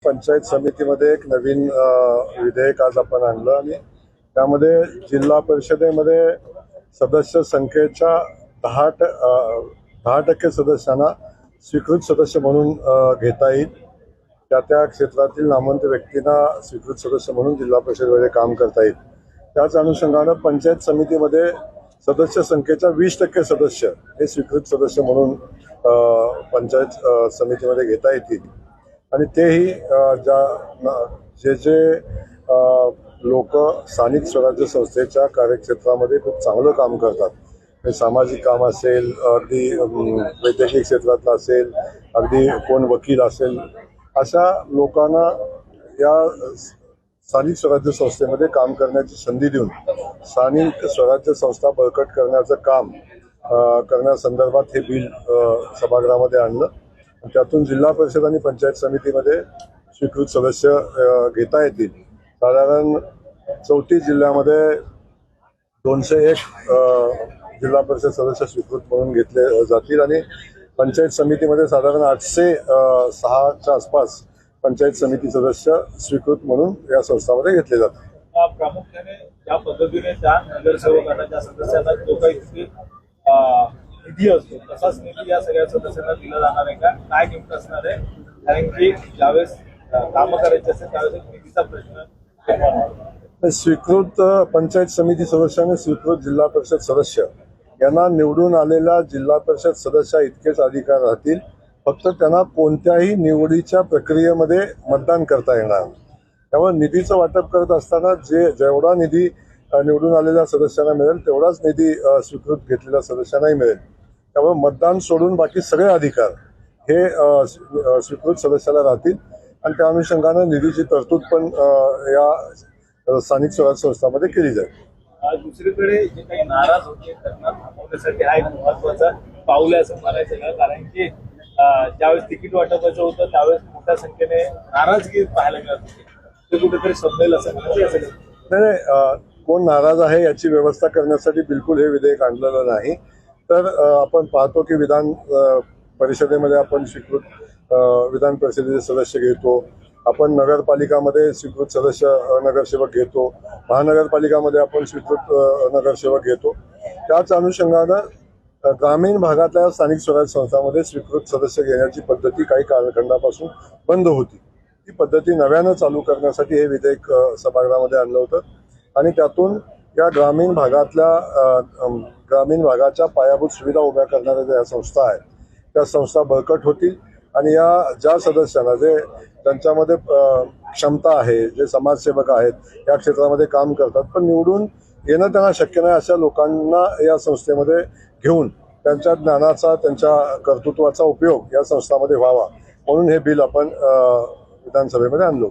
पंचायत समितीमध्ये एक नवीन विधेयक आज आपण आणलं आणि त्यामध्ये जिल्हा परिषदेमध्ये सदस्य संख्येच्या 10% सदस्यांना स्वीकृत सदस्य म्हणून घेता येईल। त्या क्षेत्रातील नामवंत व्यक्तींना स्वीकृत सदस्य म्हणून जिल्हा परिषदेमध्ये काम करता येईल। त्याच अनुषंगानं पंचायत समितीमध्ये सदस्य संख्येच्या 20% सदस्य हे स्वीकृत सदस्य म्हणून पंचायत समितीमध्ये घेता येतील आणि तेही जे लोक स्थानिक स्वराज्य संस्थेच्या कार्यक्षेत्रामध्ये खूप चांगलं काम करतात, सामाजिक काम असेल, अगदी वैद्यकीय क्षेत्रातलं असेल, अगदी कोण वकील असेल, अशा लोकांना या स्थानिक स्वराज्य संस्थेमध्ये काम करण्याची संधी देऊन स्थानिक स्वराज्य संस्था बळकट करण्याचं काम करण्यासंदर्भात हे बिल सभागृहामध्ये आणलं। त्यातून जिल्हा परिषद आणि पंचायत समितीमध्ये स्वीकृत सदस्य घेता येतील। साधारण 34 जिल्ह्यामध्ये 201 जिल्हा परिषद सदस्य स्वीकृत म्हणून घेतले जातील आणि पंचायत समितीमध्ये साधारण 806च्या आसपास पंचायत समिती सदस्य स्वीकृत म्हणून या संस्थांमध्ये घेतले जातात। प्रामुख्याने ज्या पद्धतीने त्या नगरसेवकांना, ज्या सदस्यांना जो काही निधी असतो तसाच निधी या सगळ्या सदस्यांना दिला जाणार आहे का, काय नेमकं असणार आहे? कारण की ज्यावेळेस कामं करायची असेल त्यावेळेस निधीचा प्रश्न स्वीकृत पंचायत समिती सदस्य आणि स्वीकृत जिल्हा परिषद सदस्य यांना निवडून आलेल्या जिल्हा परिषद सदस्य इतकेच अधिकार राहतील, फक्त त्यांना कोणत्याही निवडीच्या प्रक्रियेमध्ये मतदान करता येणार। त्यामुळे निधीचं वाटप करत असताना जेवढा निधी निवडून आलेल्या सदस्यांना मिळेल तेवढाच निधी स्वीकृत घेतलेल्या सदस्यांनाही मिळेल। त्यामुळे मतदान सोडून बाकी सगळे अधिकार हे स्वीकृत सदस्याला राहतील आणि त्या अनुषंगानं निधीची तरतूद पण या स्थानिक स्वराज्य संस्थांमध्ये केली जाईल। दुसरीकडे जे काही नाराज होते त्यांना थांबवण्यासाठी हा एक महत्वाचा पाऊल आहे असं म्हणायचं ना, कारण की ज्यावेळेस तिकीट वाटपाचं होतं त्यावेळेस मोठ्या संख्येने नाराजगी पाहायला मिळत होती, ते कुठेतरी समजेल असं नाही। कोण नाराज आहे याची व्यवस्था करण्यासाठी बिलकुल हे विधेयक आणलेलं नाही। तर आपण पाहतो की विधान परिषदेमध्ये आपण स्वीकृत विधान परिषदेचे सदस्य घेतो, आपण नगरपालिकामध्ये स्वीकृत सदस्य नगरसेवक घेतो, महानगरपालिकामध्ये आपण स्वीकृत नगरसेवक घेतो। त्याच अनुषंगानं ग्रामीण भागातल्या स्थानिक स्वराज्य संस्थांमध्ये स्वीकृत सदस्य घेण्याची पद्धती काही कालखंडापासून बंद होती। ती पद्धती नव्यानं चालू करण्यासाठी हे विधेयक सभागृहामध्ये आणलं होतं आणि त्यातून या ग्रामीण भागाच्या पायाभूत सुविधा उभ्या करणाऱ्या ज्या संस्था आहेत त्या संस्था बळकट होतील आणि या ज्या सदस्यांना जे त्यांच्यामध्ये क्षमता आहे, जे समाजसेवक आहेत, या क्षेत्रामध्ये काम करतात पण निवडून येणं त्यांना शक्य नाही, अशा लोकांना या संस्थेमध्ये घेऊन त्यांच्या ज्ञानाचा, त्यांच्या कर्तृत्वाचा उपयोग या संस्थांमध्ये व्हावा म्हणून हे बिल आपण विधानसभेमध्ये आणलं।